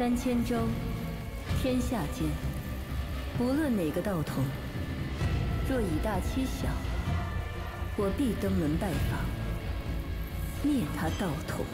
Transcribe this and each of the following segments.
3000州，天下间，无论哪个道统，若以大欺小，我必登门拜访，灭他道统。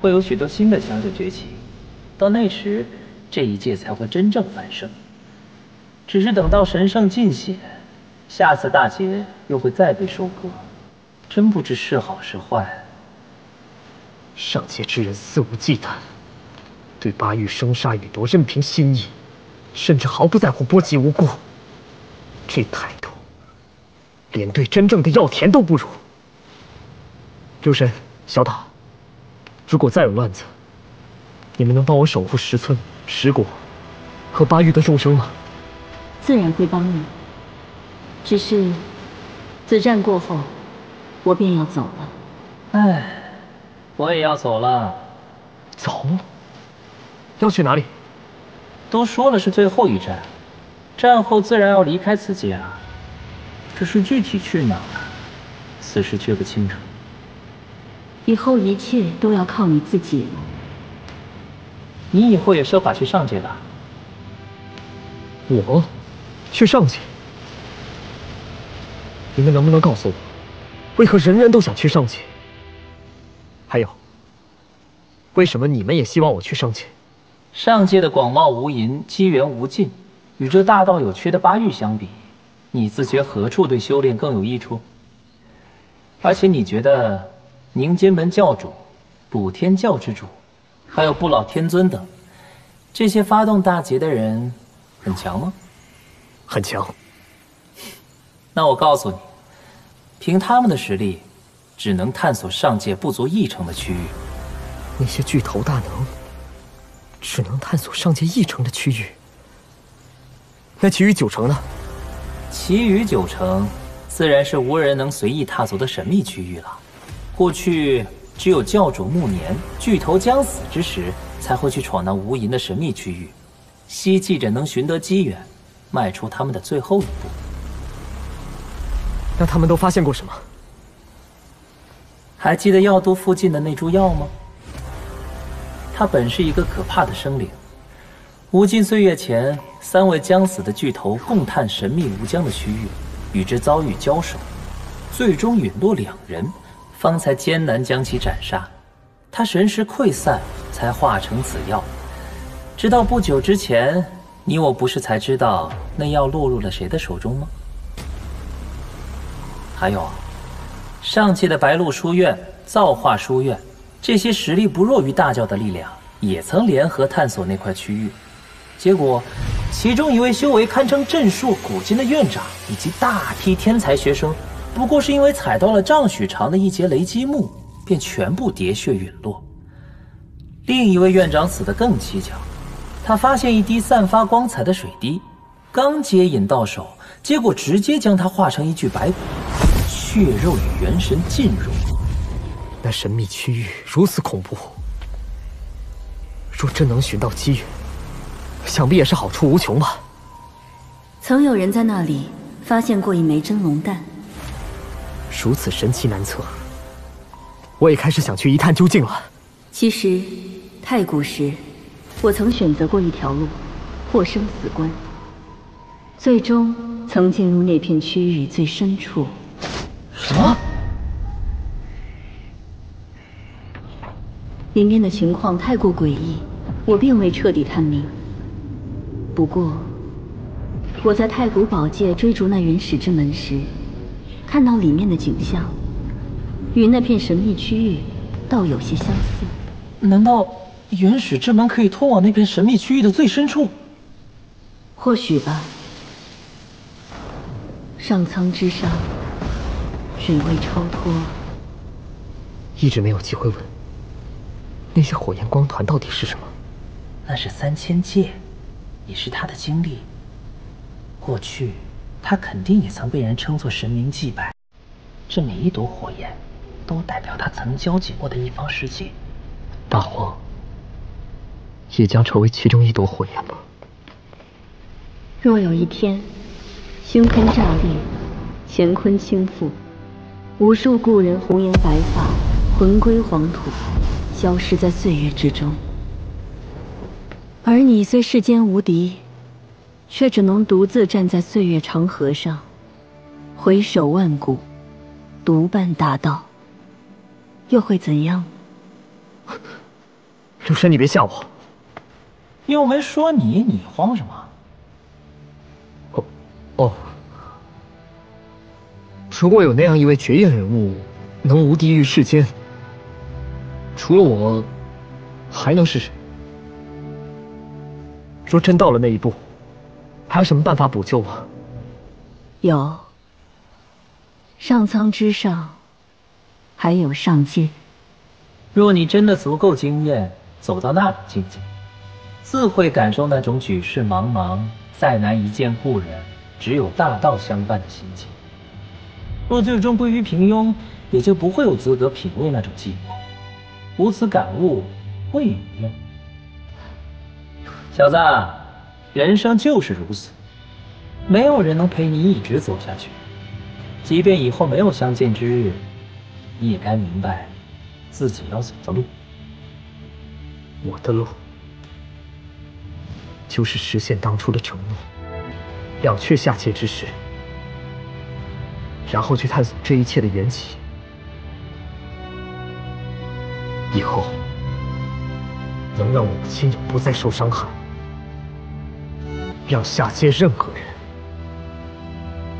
会有许多新的强者崛起，到那时，这一界才会真正繁盛。只是等到神圣尽显，下次大劫又会再被收割，真不知是好是坏。上界之人肆无忌惮，对巴玉生杀予夺任凭心意，甚至毫不在乎波及无辜。这态度，连对真正的药田都不如。刘神、小岛。 如果再有乱子，你们能帮我守护石村、石国和巴玉的众生吗？自然会帮你。只是，此战过后，我便要走了。唉，我也要走了。走？要去哪里？都说了是最后一战，战后自然要离开此界啊。只是具体去哪，此时却不清楚。 以后一切都要靠你自己了。你以后也设法去上界吧。我去上界？你们能不能告诉我，为何人人都想去上界？还有，为什么你们也希望我去上界？上界的广袤无垠，机缘无尽，与这大道有缺的巴玉相比，你自觉何处对修炼更有益处？而且你觉得？ 凝间门教主、补天教之主，还有不老天尊等，这些发动大劫的人很强吗？很强。那我告诉你，凭他们的实力，只能探索上界不足1成的区域。那些巨头大能，只能探索上界1成的区域。那其余9成呢？其余9成，自然是无人能随意踏足的神秘区域了。 过去只有教主暮年、巨头将死之时，才会去闯那无垠的神秘区域，希冀着能寻得机缘，迈出他们的最后一步。那他们都发现过什么？还记得药都附近的那株药吗？它本是一个可怕的生灵。无尽岁月前，3位将死的巨头共探神秘无疆的区域，与之遭遇交手，最终陨落2人。 方才艰难将其斩杀，他神识溃散，才化成此药。直到不久之前，你我不是才知道那药落入了谁的手中吗？还有，上界的白鹿书院、造化书院，这些实力不弱于大教的力量，也曾联合探索那块区域。结果，其中一位修为堪称震烁古今的院长，以及大批天才学生。 不过是因为踩到了丈许长的一节雷击木，便全部喋血陨落。另一位院长死得更蹊跷，他发现一滴散发光彩的水滴，刚接引到手，结果直接将它化成一具白骨，血肉与元神尽融。那神秘区域如此恐怖，若真能寻到机缘，想必也是好处无穷吧。曾有人在那里发现过一枚真龙蛋。 如此神奇难测，我也开始想去一探究竟了。其实，太古时，我曾选择过一条路，或生死关。最终曾进入那片区域最深处。什么？里面的情况太过诡异，我并未彻底探明。不过，我在太古宝界追逐那原始之门时。 看到里面的景象，与那片神秘区域倒有些相似。难道原始之门可以通往那片神秘区域的最深处？或许吧。上苍之上，只为超脱一直没有机会问，那些火焰光团到底是什么？那是3000界，也是他的经历。过去，他肯定也曾被人称作神明祭拜。这每一朵火焰，都代表他曾交集过的一方世界。大荒也将成为其中一朵火焰吗？若有一天，星空炸裂，乾坤倾覆，无数故人红颜白发魂归黄土，消失在岁月之中。而你虽世间无敌，却只能独自站在岁月长河上，回首万古，独伴大道，又会怎样？柳深，你别吓我！又没说你，你慌什么？哦，如果有那样一位绝艳人物，能无敌于世间，除了我，还能是谁？若真到了那一步，还有什么办法补救吗？有，上苍之上，还有上界。若你真的足够惊艳，走到那种境界，自会感受那种举世茫茫，再难一见故人，只有大道相伴的心情。若最终归于平庸，也就不会有资格品味那种寂寞。无此感悟，会有用。小子，人生就是如此，没有人能陪你一直走下去。即便以后没有相见之日，你也该明白自己要走的路。我的路，就是实现当初的承诺，了却下界之事，然后去探索这一切的缘起。以后能让我的亲友不再受伤害，让下界任何人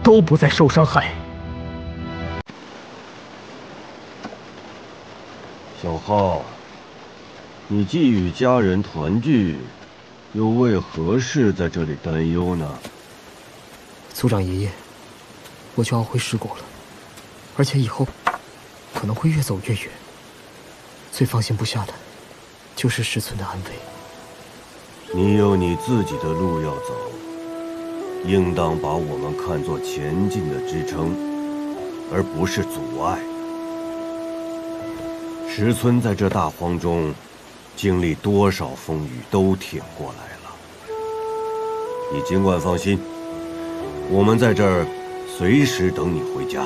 都不再受伤害。小浩，你既与家人团聚，又为何事在这里担忧呢？族长爷爷，我就要回石国了，而且以后可能会越走越远。最放心不下的，就是石村的安危。你有你自己的路要走，应当把我们看作前进的支撑，而不是阻碍。石村在这大荒中，经历多少风雨都挺过来了。你尽管放心，我们在这儿随时等你回家。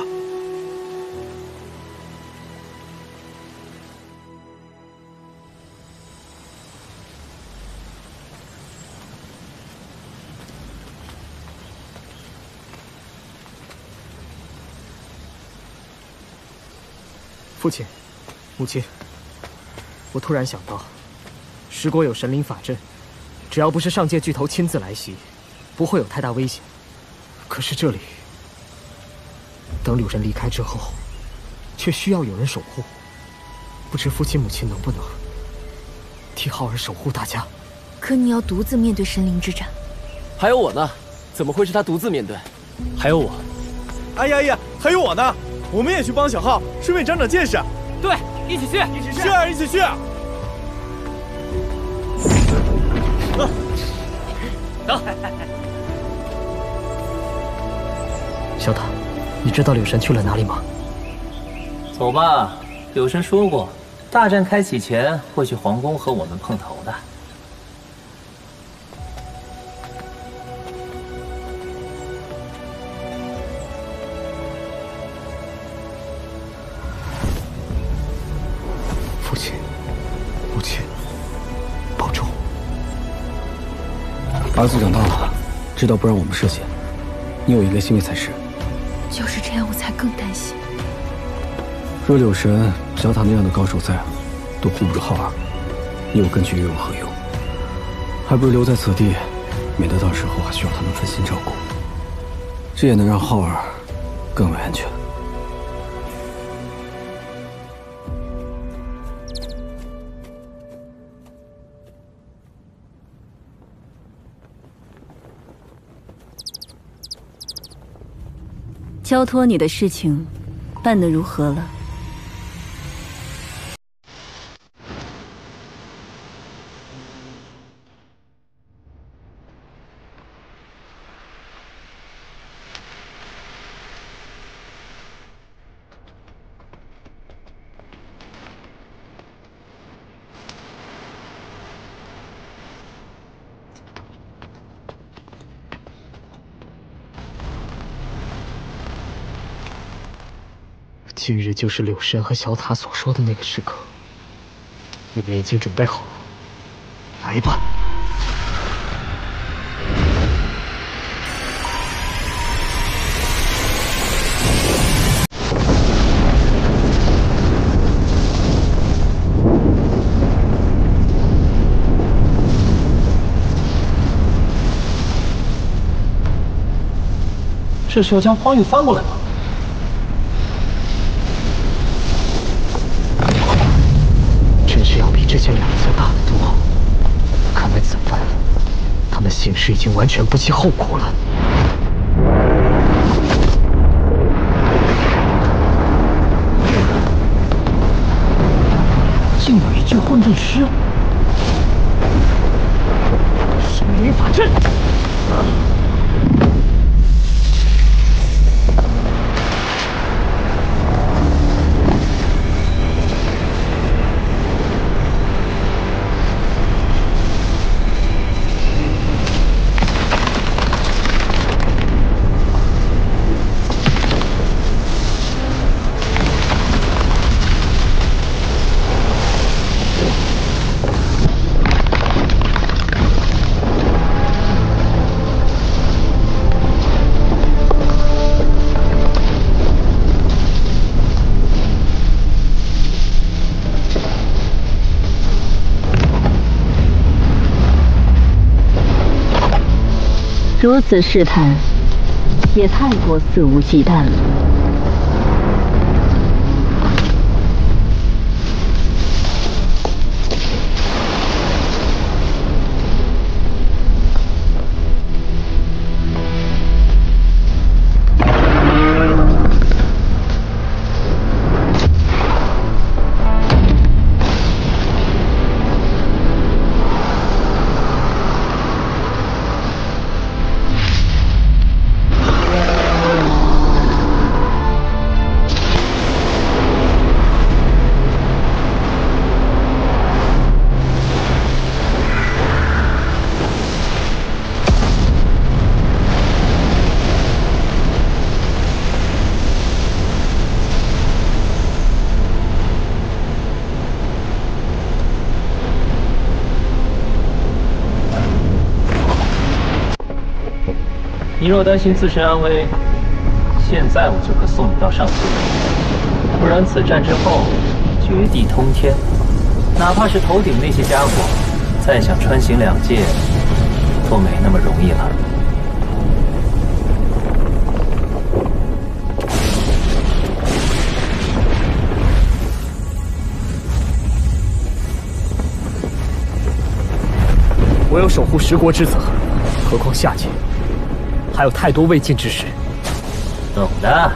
父亲，母亲，我突然想到，石国有神灵法阵，只要不是上界巨头亲自来袭，不会有太大危险。可是这里，等柳神离开之后，却需要有人守护。不知父亲母亲能不能替浩儿守护大家？可你要独自面对神灵之战。还有我呢，怎么会是他独自面对？还有我。哎呀呀，还有我呢！我们也去帮小浩，顺便长长见识。对，一起去，一起去，一起去！走。小塔，你知道柳神去了哪里吗？走吧，柳神说过，大战开启前会去皇宫和我们碰头的。父亲，母亲，保重。儿子长大了，知道不让我们涉险，你有一个心理才是。就是这样，我才更担心。若柳神、小塔那样的高手在，都护不住浩儿，你有根据又有何用？还不如留在此地，免得到时候还需要他们分心照顾。这也能让浩儿更为安全。交托你的事情办得如何了？今日就是柳神和小塔所说的那个时刻，你们已经准备好了，来吧。这是要将荒域翻过来吗？真是要比之前两次大得多。看来此番，他们行事已经完全不计后果了。竟有一具混沌尸！神灵法阵。如此试探，也太过肆无忌惮了。你若担心自身安危，现在我就可送你到上界。不然此战之后，绝地通天，哪怕是头顶那些家伙，再想穿行两界，都没那么容易了。我有守护十国之责，何况下界还有太多未尽之事。懂的。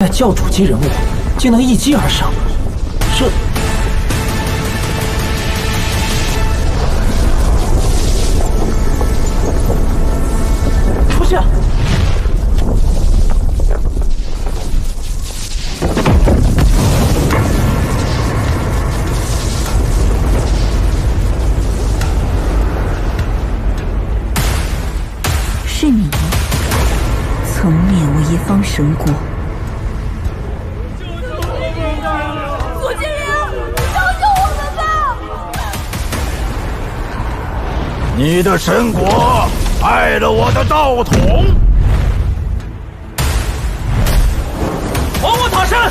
在教主级人物竟能一击而上，这……出现！是你曾灭我一方神国。 你的神国害了我的道统，还我塔山！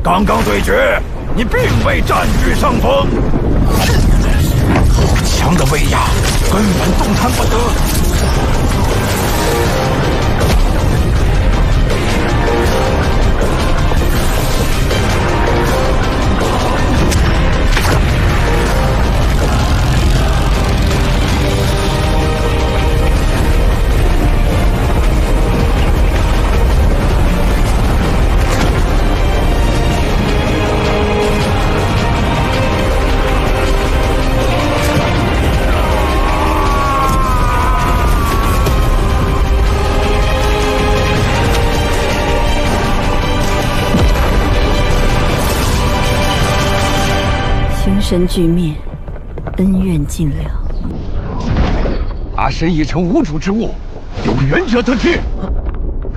刚刚对决，你并未占据上风，好强的威压，根本动弹不得。神俱灭，恩怨尽了。阿神已成无主之物，有缘者得去。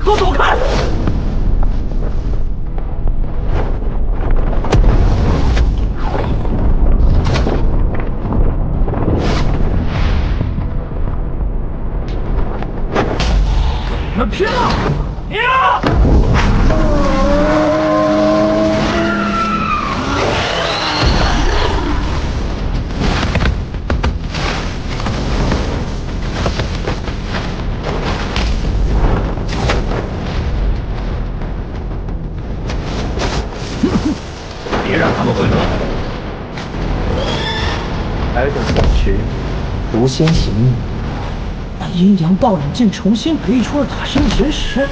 都走开！我们拼了！呀！ 别让他们回合。尔等此时无心行逆，那阴阳暴冷竟重新培育出了塔身神识。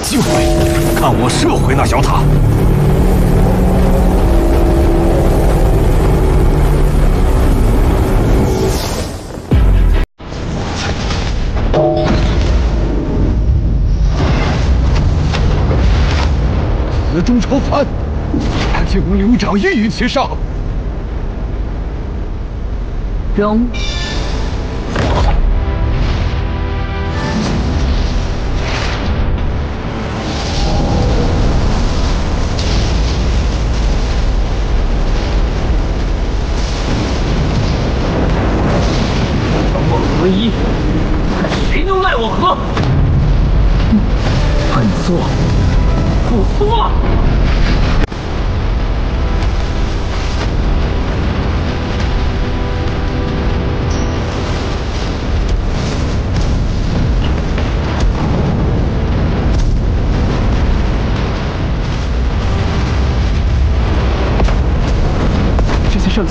机会，看我射回那小塔！此中超凡，他竟无流掌欲于其上。容。 合一，看谁能奈我何！本座不服了！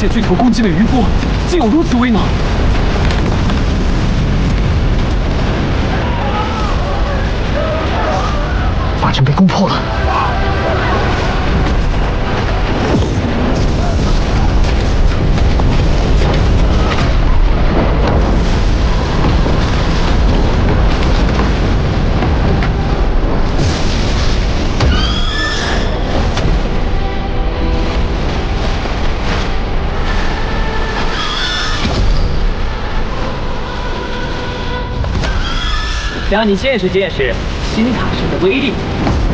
界巨头攻击的余波，竟有如此威能！法阵被攻破了。 让你见识见识新塔神的威力！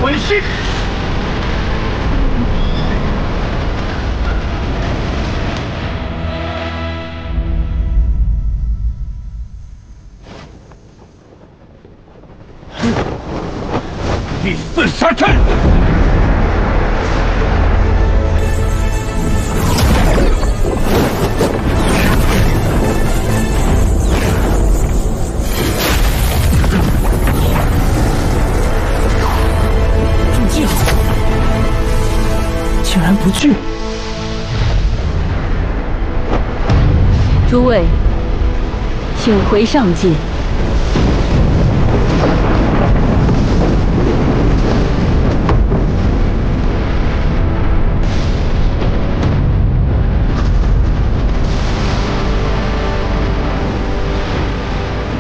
滚去！第四杀阵。 竟然不惧！诸位，请回上界。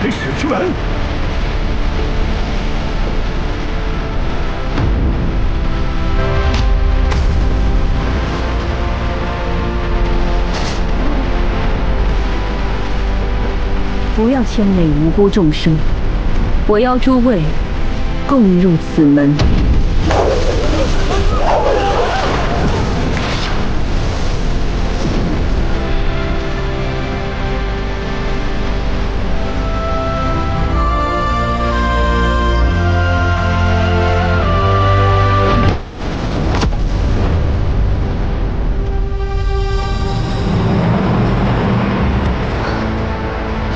雷使之门。 不要牵累无辜众生，我邀诸位共入此门。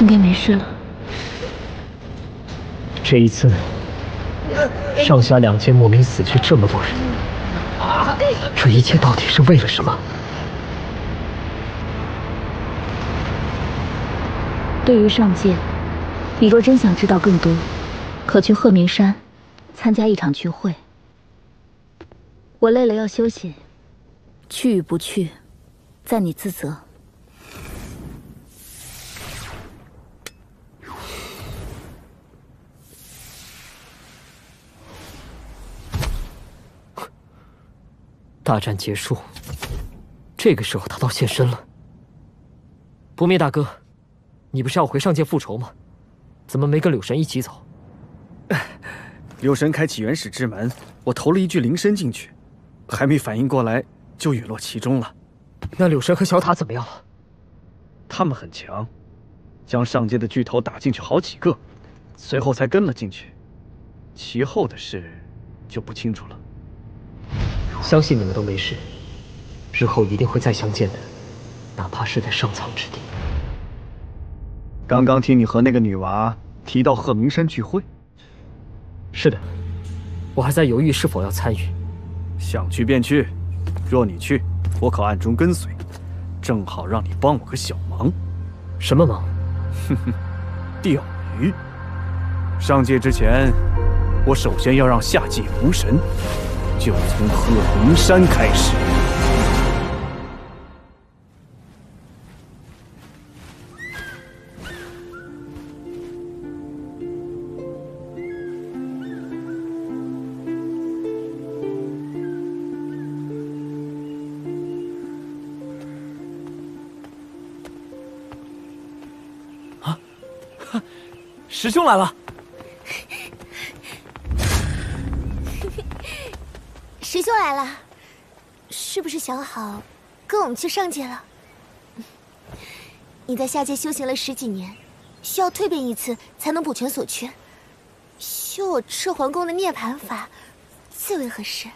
应该没事了。这一次，上下两界莫名死去这么多人，这一切到底是为了什么？对于上界，你若真想知道更多，可去鹤鸣山参加一场聚会。我累了要休息，去与不去，在你自责。 大战结束，这个时候他倒现身了。不灭大哥，你不是要回上界复仇吗？怎么没跟柳神一起走？柳神开启原始之门，我投了一具灵身进去，还没反应过来就陨落其中了。那柳神和小塔怎么样了？他们很强，将上界的巨头打进去好几个，随后才跟了进去。其后的事就不清楚了。 相信你们都没事，日后一定会再相见的，哪怕是在上苍之地。刚刚听你和那个女娃提到鹤鸣山聚会，是的，我还在犹豫是否要参与。想去便去，若你去，我可暗中跟随，正好让你帮我个小忙。什么忙？哼哼，钓鱼。上界之前，我首先要让下界无神。 就从鹤鸣山开始。啊！师兄来了。 师兄来了，是不是想好跟我们去上界了？你在下界修行了10几年，需要蜕变一次才能补全所缺。修我赤环宫的涅槃法，最为合适。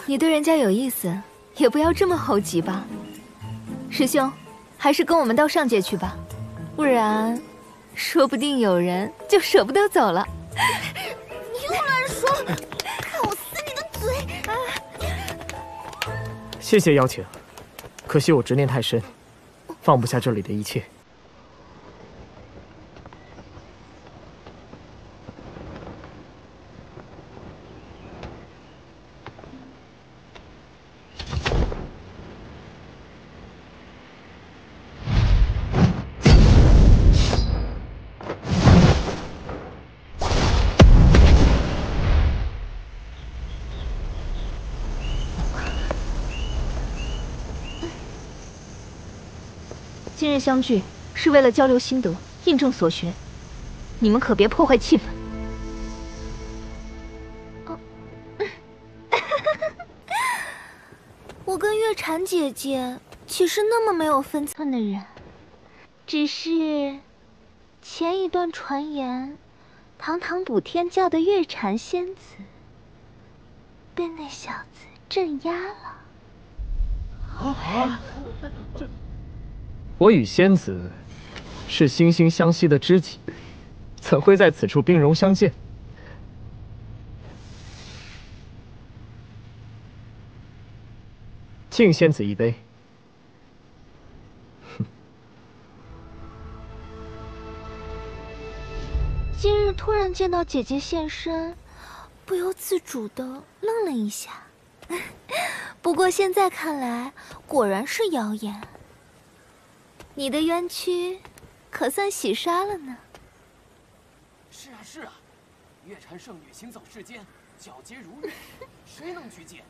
你对人家有意思，也不要这么猴急吧。师兄，还是跟我们到上界去吧，不然，说不定有人就舍不得走了。 你又乱说！看我撕你的嘴！谢谢邀请，可惜我执念太深，放不下这里的一切。今日相聚是为了交流心得，印证所学，你们可别破坏气氛。我跟月蝉姐姐岂是那么没有分寸的人？只是前一段传言，堂堂补天教的月蝉仙子被那小子镇压了。我与仙子是惺惺相惜的知己，怎会在此处兵戎相见？敬仙子一杯。今日突然见到姐姐现身，不由自主的愣了一下。不过现在看来，果然是谣言。你的冤屈可算洗刷了呢。是啊是啊，月蝉圣女行走世间，皎洁如玉，谁能拒见？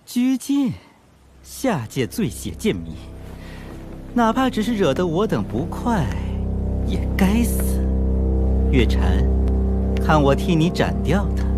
拘禁，下界最血贱民，哪怕只是惹得我等不快，也该死。月蝉，看我替你斩掉他。